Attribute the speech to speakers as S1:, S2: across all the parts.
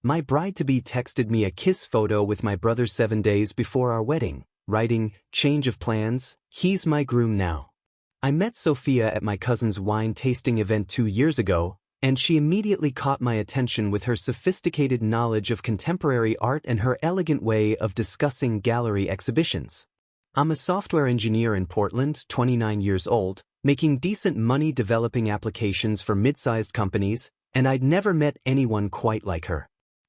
S1: My bride-to-be texted me a kiss photo with my brother 7 days before our wedding, writing, "Change of plans, he's my groom now." I met Sophia at my cousin's wine tasting event 2 years ago, and she immediately caught my attention with her sophisticated knowledge of contemporary art and her elegant way of discussing gallery exhibitions. I'm a software engineer in Portland, 29 years old, making decent money developing applications for mid-sized companies, and I'd never met anyone quite like her.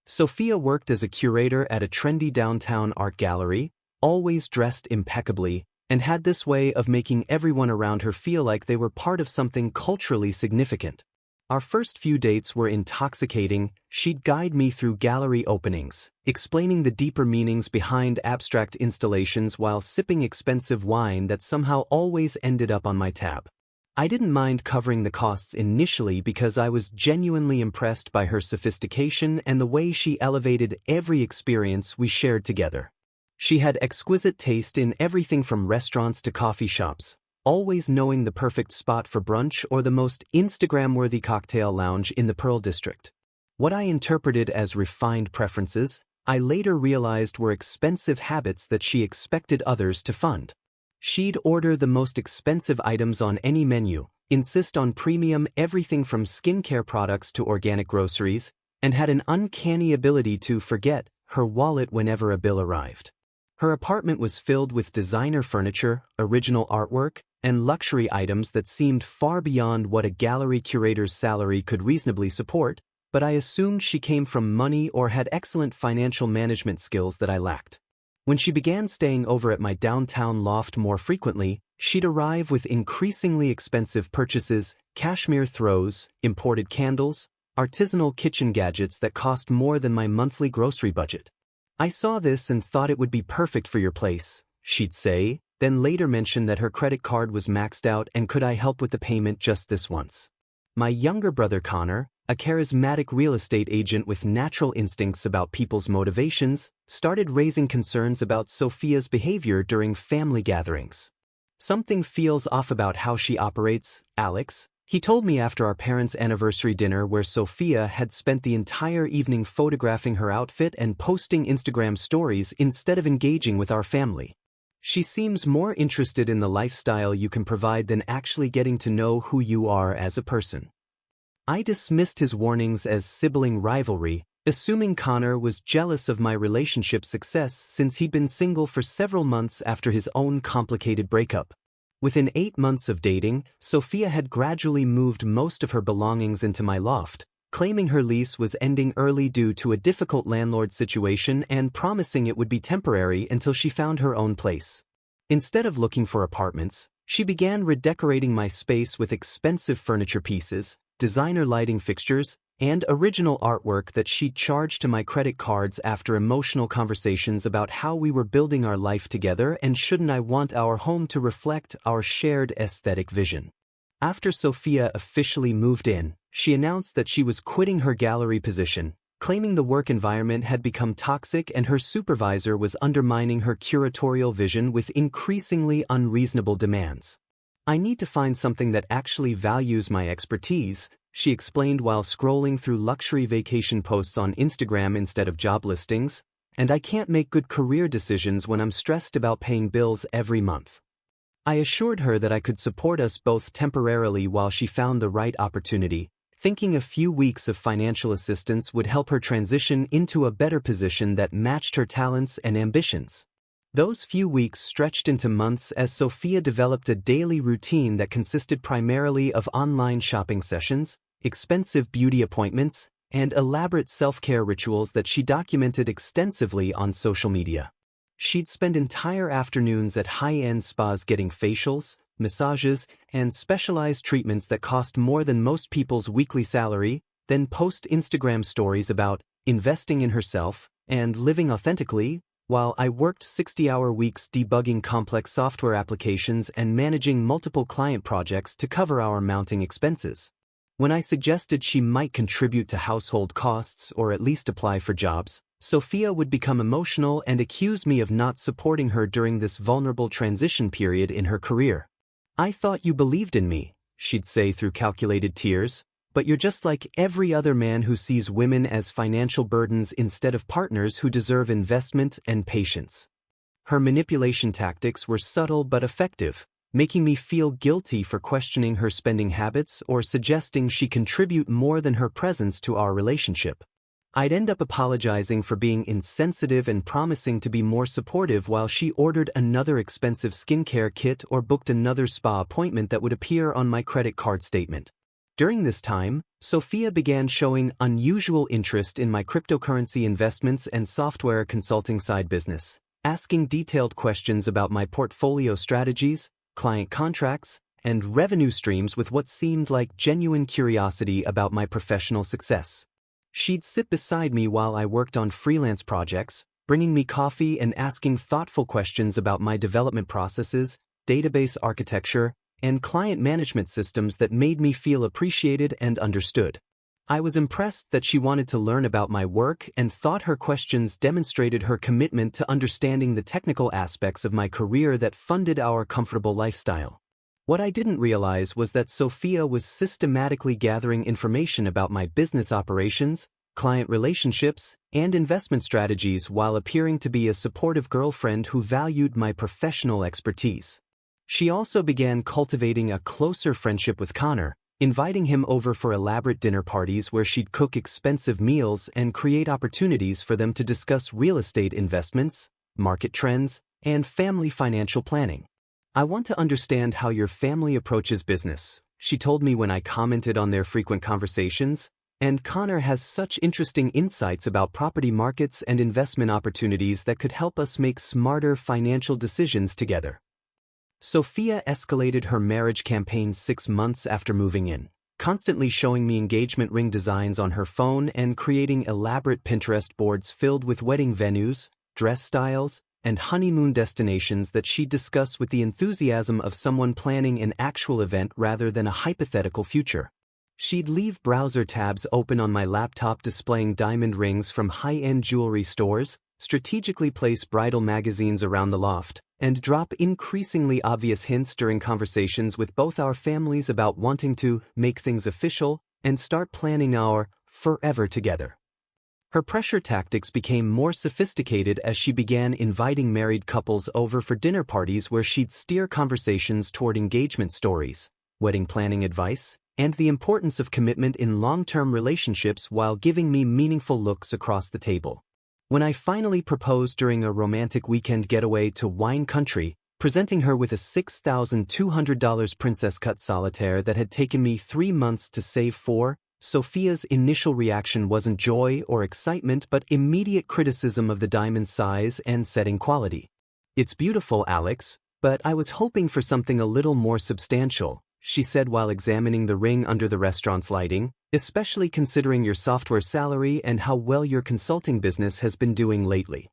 S1: Sophia worked as a curator at a trendy downtown art gallery, always dressed impeccably, and had this way of making everyone around her feel like they were part of something culturally significant. Our first few dates were intoxicating. She'd guide me through gallery openings, explaining the deeper meanings behind abstract installations while sipping expensive wine that somehow always ended up on my tab. I didn't mind covering the costs initially because I was genuinely impressed by her sophistication and the way she elevated every experience we shared together. She had exquisite taste in everything from restaurants to coffee shops, always knowing the perfect spot for brunch or the most Instagram-worthy cocktail lounge in the Pearl District. What I interpreted as refined preferences, I later realized were expensive habits that she expected others to fund. She'd order the most expensive items on any menu, insist on premium everything from skincare products to organic groceries, and had an uncanny ability to forget her wallet whenever a bill arrived. Her apartment was filled with designer furniture, original artwork, and luxury items that seemed far beyond what a gallery curator's salary could reasonably support, but I assumed she came from money or had excellent financial management skills that I lacked. When she began staying over at my downtown loft more frequently, she'd arrive with increasingly expensive purchases, cashmere throws, imported candles, artisanal kitchen gadgets that cost more than my monthly grocery budget. "I saw this and thought it would be perfect for your place," she'd say, then later mention that her credit card was maxed out and could I help with the payment just this once. My younger brother Connor, a charismatic real estate agent with natural instincts about people's motivations, started raising concerns about Sophia's behavior during family gatherings. "Something feels off about how she operates, Alex," he told me after our parents' anniversary dinner where Sophia had spent the entire evening photographing her outfit and posting Instagram stories instead of engaging with our family. "She seems more interested in the lifestyle you can provide than actually getting to know who you are as a person." I dismissed his warnings as sibling rivalry, assuming Connor was jealous of my relationship success since he'd been single for several months after his own complicated breakup. Within 8 months of dating, Sophia had gradually moved most of her belongings into my loft, claiming her lease was ending early due to a difficult landlord situation and promising it would be temporary until she found her own place. Instead of looking for apartments, she began redecorating my space with expensive furniture pieces, designer lighting fixtures, and original artwork that she'd charged to my credit cards after emotional conversations about how we were building our life together and shouldn't I want our home to reflect our shared aesthetic vision. After Sophia officially moved in, she announced that she was quitting her gallery position, claiming the work environment had become toxic and her supervisor was undermining her curatorial vision with increasingly unreasonable demands. "I need to find something that actually values my expertise," she explained while scrolling through luxury vacation posts on Instagram instead of job listings, "and I can't make good career decisions when I'm stressed about paying bills every month." I assured her that I could support us both temporarily while she found the right opportunity, thinking a few weeks of financial assistance would help her transition into a better position that matched her talents and ambitions. Those few weeks stretched into months as Sophia developed a daily routine that consisted primarily of online shopping sessions, expensive beauty appointments, and elaborate self-care rituals that she documented extensively on social media. She'd spend entire afternoons at high-end spas getting facials, massages, and specialized treatments that cost more than most people's weekly salary, then post Instagram stories about investing in herself and living authentically, while I worked 60-hour weeks debugging complex software applications and managing multiple client projects to cover our mounting expenses. When I suggested she might contribute to household costs or at least apply for jobs, Sophia would become emotional and accuse me of not supporting her during this vulnerable transition period in her career. "I thought you believed in me," she'd say through calculated tears, but you're just like every other man who sees women as financial burdens instead of partners who deserve investment and patience. Her manipulation tactics were subtle but effective, making me feel guilty for questioning her spending habits or suggesting she contribute more than her presence to our relationship. I'd end up apologizing for being insensitive and promising to be more supportive while she ordered another expensive skincare kit or booked another spa appointment that would appear on my credit card statement. During this time, Sophia began showing unusual interest in my cryptocurrency investments and software consulting side business, asking detailed questions about my portfolio strategies, client contracts, and revenue streams with what seemed like genuine curiosity about my professional success. She'd sit beside me while I worked on freelance projects, bringing me coffee and asking thoughtful questions about my development processes, database architecture, and client management systems that made me feel appreciated and understood. I was impressed that she wanted to learn about my work and thought her questions demonstrated her commitment to understanding the technical aspects of my career that funded our comfortable lifestyle. What I didn't realize was that Sophia was systematically gathering information about my business operations, client relationships, and investment strategies while appearing to be a supportive girlfriend who valued my professional expertise. She also began cultivating a closer friendship with Connor, inviting him over for elaborate dinner parties where she'd cook expensive meals and create opportunities for them to discuss real estate investments, market trends, and family financial planning. "I want to understand how your family approaches business," she told me when I commented on their frequent conversations, "and Connor has such interesting insights about property markets and investment opportunities that could help us make smarter financial decisions together." Sophia escalated her marriage campaign 6 months after moving in, constantly showing me engagement ring designs on her phone and creating elaborate Pinterest boards filled with wedding venues, dress styles, and honeymoon destinations that she'd discuss with the enthusiasm of someone planning an actual event rather than a hypothetical future. She'd leave browser tabs open on my laptop displaying diamond rings from high-end jewelry stores, strategically place bridal magazines around the loft, and drop increasingly obvious hints during conversations with both our families about wanting to make things official and start planning our forever together. Her pressure tactics became more sophisticated as she began inviting married couples over for dinner parties where she'd steer conversations toward engagement stories, wedding planning advice, and the importance of commitment in long-term relationships while giving me meaningful looks across the table. When I finally proposed during a romantic weekend getaway to wine country, presenting her with a $6,200 princess cut solitaire that had taken me 3 months to save for, Sophia's initial reaction wasn't joy or excitement but immediate criticism of the diamond's size and setting quality. "It's beautiful, Alex, but I was hoping for something a little more substantial," she said while examining the ring under the restaurant's lighting, "especially considering your software salary and how well your consulting business has been doing lately."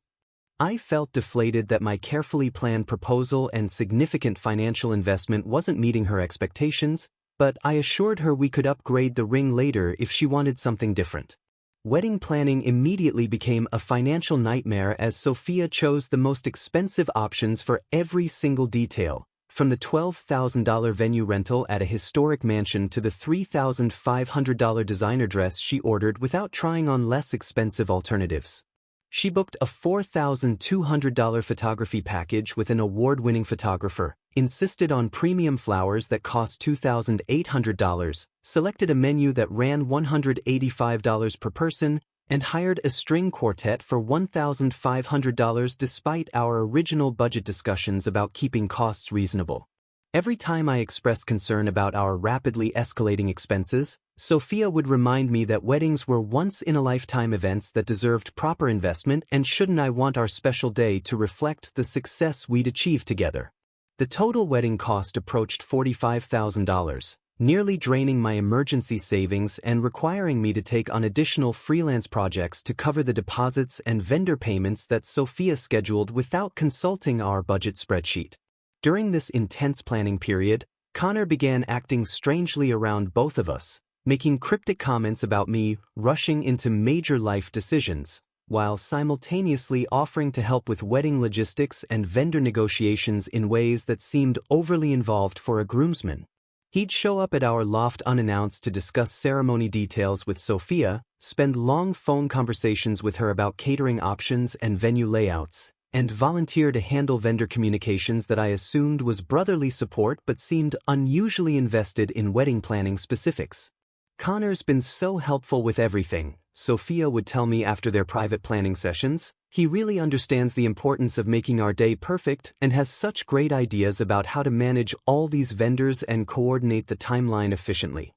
S1: I felt deflated that my carefully planned proposal and significant financial investment wasn't meeting her expectations, but I assured her we could upgrade the ring later if she wanted something different. Wedding planning immediately became a financial nightmare as Sophia chose the most expensive options for every single detail, from the $12,000 venue rental at a historic mansion to the $3,500 designer dress she ordered without trying on less expensive alternatives. She booked a $4,200 photography package with an award-winning photographer, insisted on premium flowers that cost $2,800, selected a menu that ran $185 per person, and hired a string quartet for $1,500 despite our original budget discussions about keeping costs reasonable. Every time I expressed concern about our rapidly escalating expenses, Sophia would remind me that weddings were once-in-a-lifetime events that deserved proper investment and shouldn't I want our special day to reflect the success we'd achieved together. The total wedding cost approached $45,000, nearly draining my emergency savings and requiring me to take on additional freelance projects to cover the deposits and vendor payments that Sophia scheduled without consulting our budget spreadsheet. During this intense planning period, Connor began acting strangely around both of us, making cryptic comments about me rushing into major life decisions, while simultaneously offering to help with wedding logistics and vendor negotiations in ways that seemed overly involved for a groomsman. He'd show up at our loft unannounced to discuss ceremony details with Sophia, spend long phone conversations with her about catering options and venue layouts, and volunteer to handle vendor communications that I assumed was brotherly support but seemed unusually invested in wedding planning specifics. "Connor's been so helpful with everything," Sophia would tell me after their private planning sessions. "He really understands the importance of making our day perfect and has such great ideas about how to manage all these vendors and coordinate the timeline efficiently."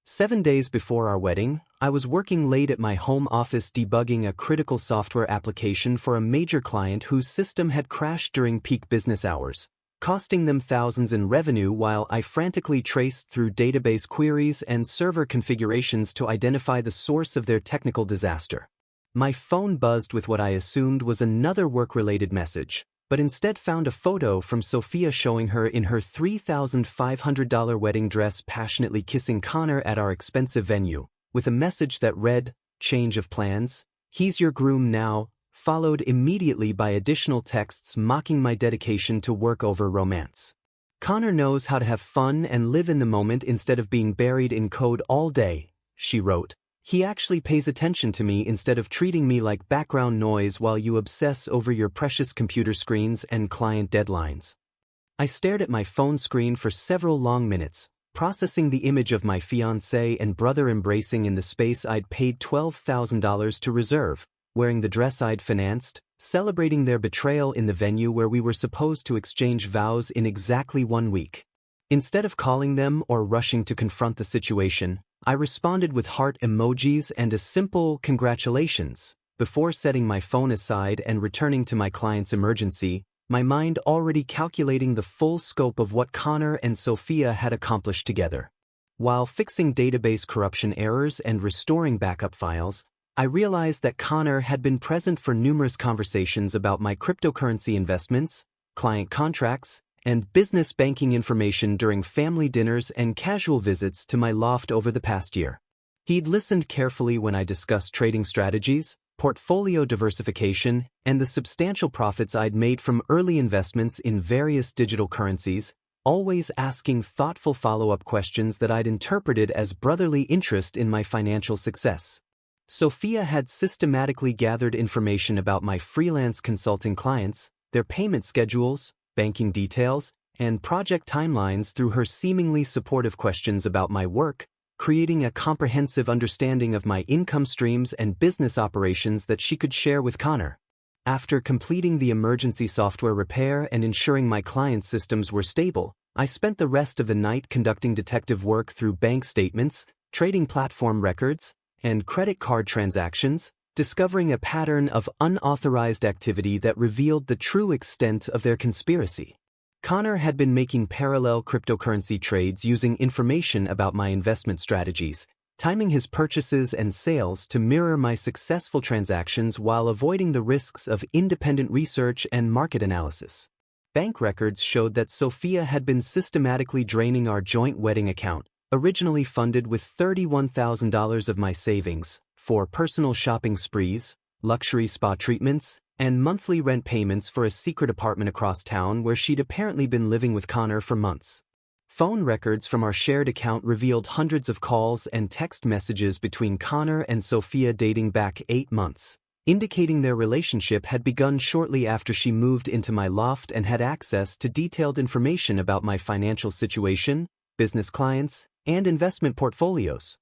S1: 7 days before our wedding, I was working late at my home office debugging a critical software application for a major client whose system had crashed during peak business hours, costing them thousands in revenue while I frantically traced through database queries and server configurations to identify the source of their technical disaster. My phone buzzed with what I assumed was another work-related message, but instead found a photo from Sophia showing her in her $3,500 wedding dress passionately kissing Connor at our expensive venue, with a message that read, "Change of plans, he's your groom now," followed immediately by additional texts mocking my dedication to work over romance. "Connor knows how to have fun and live in the moment instead of being buried in code all day," she wrote. "He actually pays attention to me instead of treating me like background noise while you obsess over your precious computer screens and client deadlines." I stared at my phone screen for several long minutes, processing the image of my fiancé and brother embracing in the space I'd paid $12,000 to reserve, wearing the dress I'd financed, celebrating their betrayal in the venue where we were supposed to exchange vows in exactly 1 week. Instead of calling them or rushing to confront the situation, I responded with heart emojis and a simple "congratulations." Before setting my phone aside and returning to my client's emergency, my mind already calculating the full scope of what Connor and Sophia had accomplished together. While fixing database corruption errors and restoring backup files, I realized that Connor had been present for numerous conversations about my cryptocurrency investments, client contracts, and business banking information during family dinners and casual visits to my loft over the past year. He'd listened carefully when I discussed trading strategies, portfolio diversification, and the substantial profits I'd made from early investments in various digital currencies, always asking thoughtful follow-up questions that I'd interpreted as brotherly interest in my financial success. Sophia had systematically gathered information about my freelance consulting clients, their payment schedules, banking details, and project timelines through her seemingly supportive questions about my work, creating a comprehensive understanding of my income streams and business operations that she could share with Connor. After completing the emergency software repair and ensuring my client's systems were stable, I spent the rest of the night conducting detective work through bank statements, trading platform records, and credit card transactions, discovering a pattern of unauthorized activity that revealed the true extent of their conspiracy. Connor had been making parallel cryptocurrency trades using information about my investment strategies, timing his purchases and sales to mirror my successful transactions while avoiding the risks of independent research and market analysis. Bank records showed that Sophia had been systematically draining our joint wedding account, originally funded with $31,000 of my savings, for personal shopping sprees, luxury spa treatments, and monthly rent payments for a secret apartment across town where she'd apparently been living with Connor for months. Phone records from our shared account revealed hundreds of calls and text messages between Connor and Sophia dating back 8 months, indicating their relationship had begun shortly after she moved into my loft and had access to detailed information about my financial situation, business clients, and investment portfolios.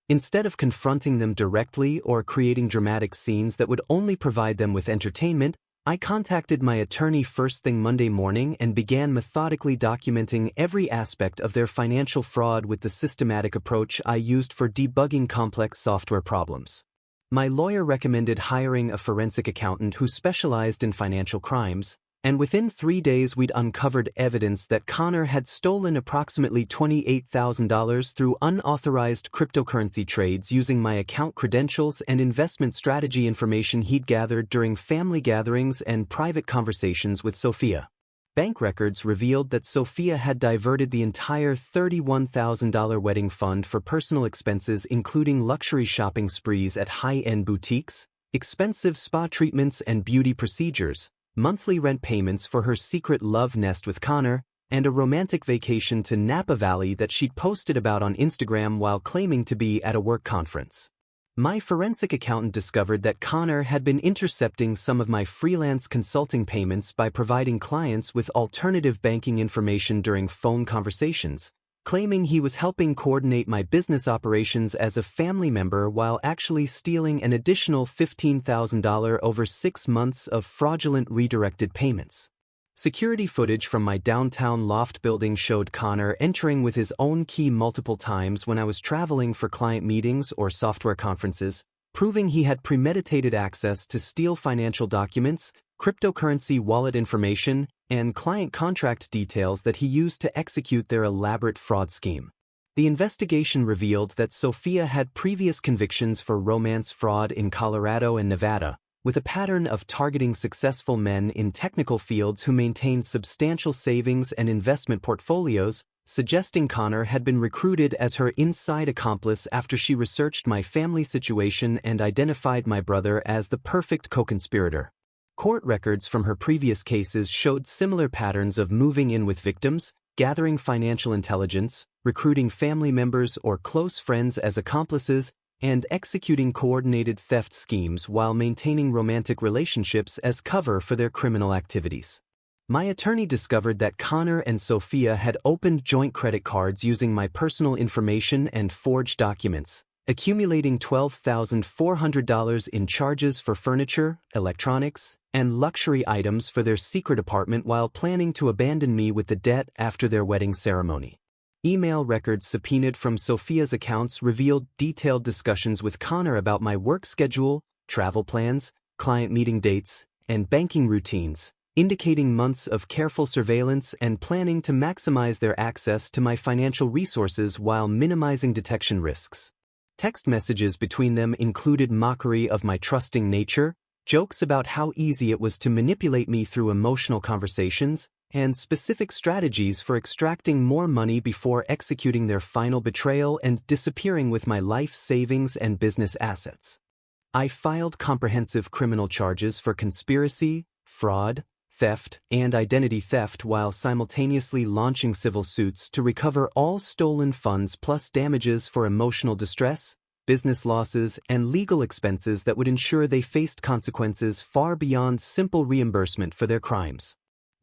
S1: Instead of confronting them directly or creating dramatic scenes that would only provide them with entertainment, I contacted my attorney first thing Monday morning and began methodically documenting every aspect of their financial fraud with the systematic approach I used for debugging complex software problems. My lawyer recommended hiring a forensic accountant who specialized in financial crimes, and within 3 days we'd uncovered evidence that Connor had stolen approximately $28,000 through unauthorized cryptocurrency trades using my account credentials and investment strategy information he'd gathered during family gatherings and private conversations with Sophia. Bank records revealed that Sophia had diverted the entire $31,000 wedding fund for personal expenses including luxury shopping sprees at high-end boutiques, expensive spa treatments and beauty procedures, monthly rent payments for her secret love nest with Connor, and a romantic vacation to Napa Valley that she'd posted about on Instagram while claiming to be at a work conference. My forensic accountant discovered that Connor had been intercepting some of my freelance consulting payments by providing clients with alternative banking information during phone conversations, claiming he was helping coordinate my business operations as a family member while actually stealing an additional $15,000 over 6 months of fraudulent redirected payments. Security footage from my downtown loft building showed Connor entering with his own key multiple times when I was traveling for client meetings or software conferences, proving he had premeditated access to steal financial documents, cryptocurrency wallet information, and client contract details that he used to execute their elaborate fraud scheme. The investigation revealed that Sophia had previous convictions for romance fraud in Colorado and Nevada, with a pattern of targeting successful men in technical fields who maintained substantial savings and investment portfolios, suggesting Connor had been recruited as her inside accomplice after she researched my family situation and identified my brother as the perfect co-conspirator. Court records from her previous cases showed similar patterns of moving in with victims, gathering financial intelligence, recruiting family members or close friends as accomplices, and executing coordinated theft schemes while maintaining romantic relationships as cover for their criminal activities. My attorney discovered that Connor and Sophia had opened joint credit cards using my personal information and forged documents, accumulating $12,400 in charges for furniture, electronics, and luxury items for their secret apartment while planning to abandon me with the debt after their wedding ceremony. Email records subpoenaed from Sophia's accounts revealed detailed discussions with Connor about my work schedule, travel plans, client meeting dates, and banking routines, indicating months of careful surveillance and planning to maximize their access to my financial resources while minimizing detection risks. Text messages between them included mockery of my trusting nature, jokes about how easy it was to manipulate me through emotional conversations, and specific strategies for extracting more money before executing their final betrayal and disappearing with my life savings and business assets. I filed comprehensive criminal charges for conspiracy, fraud, theft, and identity theft while simultaneously launching civil suits to recover all stolen funds plus damages for emotional distress, business losses, and legal expenses that would ensure they faced consequences far beyond simple reimbursement for their crimes.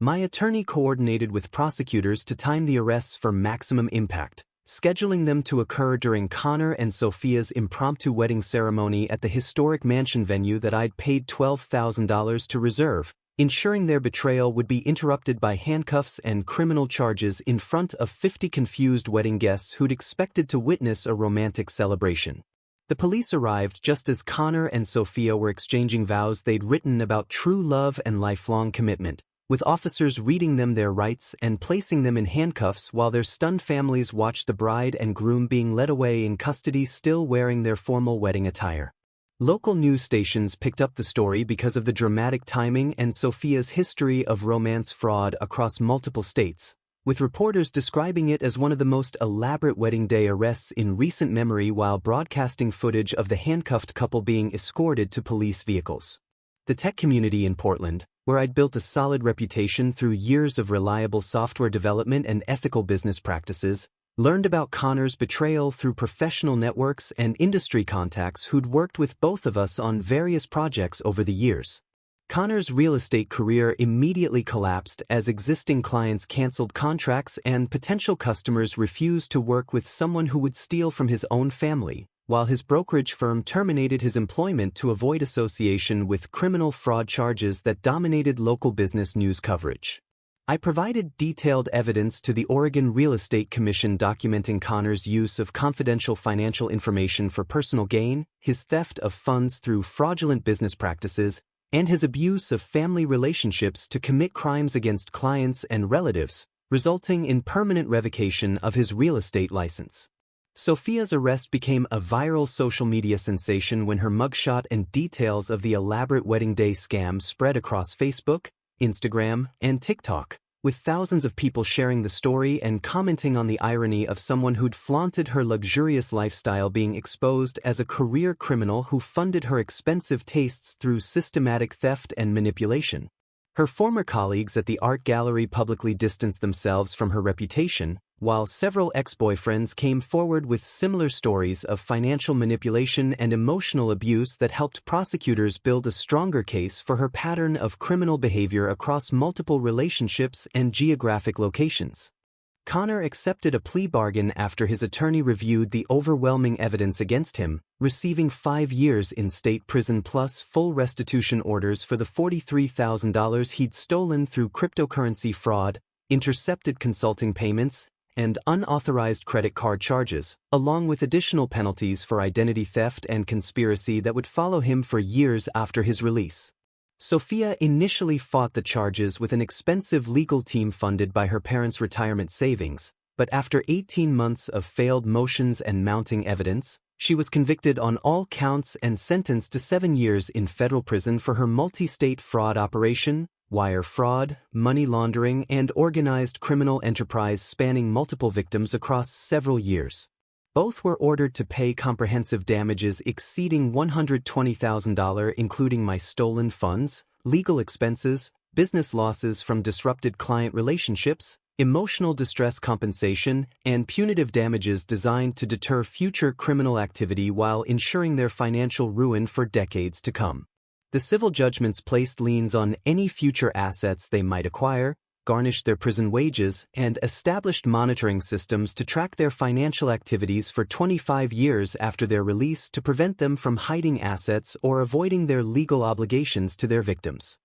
S1: My attorney coordinated with prosecutors to time the arrests for maximum impact, scheduling them to occur during Connor and Sophia's impromptu wedding ceremony at the historic mansion venue that I'd paid $12,000 to reserve, ensuring their betrayal would be interrupted by handcuffs and criminal charges in front of 50 confused wedding guests who'd expected to witness a romantic celebration. The police arrived just as Connor and Sophia were exchanging vows they'd written about true love and lifelong commitment, with officers reading them their rights and placing them in handcuffs while their stunned families watched the bride and groom being led away in custody still wearing their formal wedding attire. Local news stations picked up the story because of the dramatic timing and Sophia's history of romance fraud across multiple states, with reporters describing it as one of the most elaborate wedding day arrests in recent memory while broadcasting footage of the handcuffed couple being escorted to police vehicles. The tech community in Portland, where I'd built a solid reputation through years of reliable software development and ethical business practices, learned about Connor's betrayal through professional networks and industry contacts who'd worked with both of us on various projects over the years. Connor's real estate career immediately collapsed as existing clients canceled contracts and potential customers refused to work with someone who would steal from his own family, while his brokerage firm terminated his employment to avoid association with criminal fraud charges that dominated local business news coverage. I provided detailed evidence to the Oregon Real Estate Commission documenting Connor's use of confidential financial information for personal gain, his theft of funds through fraudulent business practices, and his abuse of family relationships to commit crimes against clients and relatives, resulting in permanent revocation of his real estate license. Sophia's arrest became a viral social media sensation when her mugshot and details of the elaborate wedding day scam spread across Facebook, Instagram, and TikTok, with thousands of people sharing the story and commenting on the irony of someone who'd flaunted her luxurious lifestyle being exposed as a career criminal who funded her expensive tastes through systematic theft and manipulation. Her former colleagues at the art gallery publicly distanced themselves from her reputation, while several ex-boyfriends came forward with similar stories of financial manipulation and emotional abuse that helped prosecutors build a stronger case for her pattern of criminal behavior across multiple relationships and geographic locations. Connor accepted a plea bargain after his attorney reviewed the overwhelming evidence against him, receiving 5 years in state prison plus full restitution orders for the $43,000 he'd stolen through cryptocurrency fraud, intercepted consulting payments, and unauthorized credit card charges, along with additional penalties for identity theft and conspiracy that would follow him for years after his release. Sophia initially fought the charges with an expensive legal team funded by her parents' retirement savings, but after 18 months of failed motions and mounting evidence, she was convicted on all counts and sentenced to 7 years in federal prison for her multi-state fraud operation, wire fraud, money laundering, and organized criminal enterprise spanning multiple victims across several years. Both were ordered to pay comprehensive damages exceeding $120,000, including my stolen funds, legal expenses, business losses from disrupted client relationships, emotional distress compensation, and punitive damages designed to deter future criminal activity while ensuring their financial ruin for decades to come. The civil judgments placed liens on any future assets they might acquire, garnished their prison wages, and established monitoring systems to track their financial activities for 25 years after their release to prevent them from hiding assets or avoiding their legal obligations to their victims.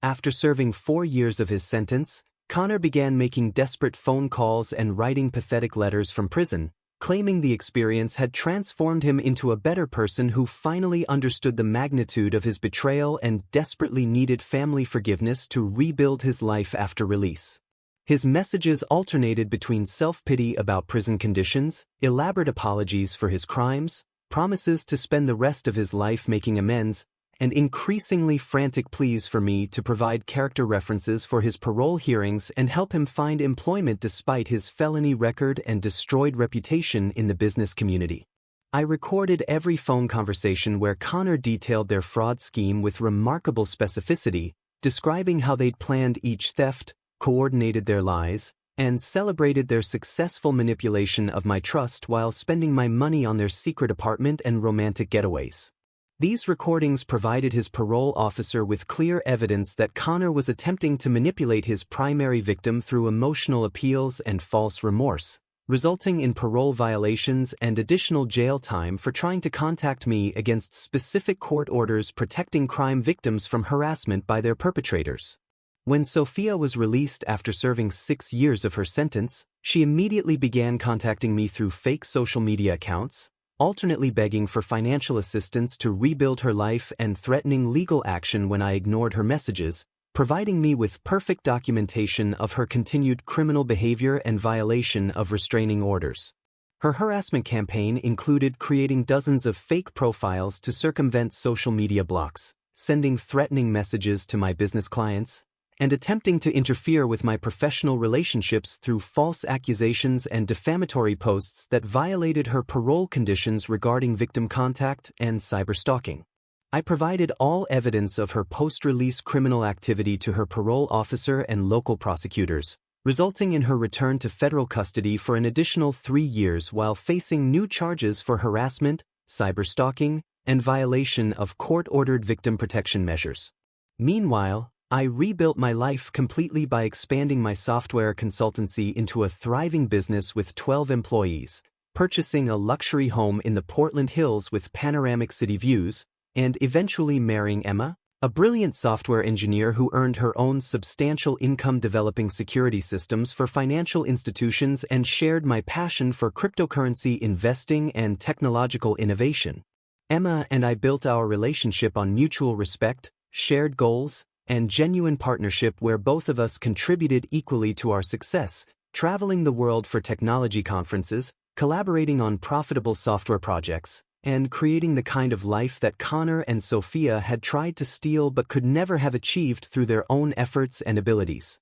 S1: After serving 4 years of his sentence, Connor began making desperate phone calls and writing pathetic letters from prison, claiming the experience had transformed him into a better person who finally understood the magnitude of his betrayal and desperately needed family forgiveness to rebuild his life after release. His messages alternated between self-pity about prison conditions, elaborate apologies for his crimes, promises to spend the rest of his life making amends, and increasingly frantic pleas for me to provide character references for his parole hearings and help him find employment despite his felony record and destroyed reputation in the business community. I recorded every phone conversation where Connor detailed their fraud scheme with remarkable specificity, describing how they'd planned each theft, coordinated their lies, and celebrated their successful manipulation of my trust while spending my money on their secret apartment and romantic getaways. These recordings provided his parole officer with clear evidence that Connor was attempting to manipulate his primary victim through emotional appeals and false remorse, resulting in parole violations and additional jail time for trying to contact me against specific court orders protecting crime victims from harassment by their perpetrators. When Sophia was released after serving 6 years of her sentence, she immediately began contacting me through fake social media accounts, alternately begging for financial assistance to rebuild her life and threatening legal action when I ignored her messages, providing me with perfect documentation of her continued criminal behavior and violation of restraining orders. Her harassment campaign included creating dozens of fake profiles to circumvent social media blocks, sending threatening messages to my business clients, and attempting to interfere with my professional relationships through false accusations and defamatory posts that violated her parole conditions regarding victim contact and cyberstalking. I provided all evidence of her post-release criminal activity to her parole officer and local prosecutors, resulting in her return to federal custody for an additional 3 years while facing new charges for harassment, cyberstalking, and violation of court-ordered victim protection measures. Meanwhile, I rebuilt my life completely by expanding my software consultancy into a thriving business with 12 employees, purchasing a luxury home in the Portland Hills with panoramic city views, and eventually marrying Emma, a brilliant software engineer who earned her own substantial income developing security systems for financial institutions and shared my passion for cryptocurrency investing and technological innovation. Emma and I built our relationship on mutual respect, shared goals, and genuine partnership where both of us contributed equally to our success, traveling the world for technology conferences, collaborating on profitable software projects, and creating the kind of life that Connor and Sophia had tried to steal but could never have achieved through their own efforts and abilities.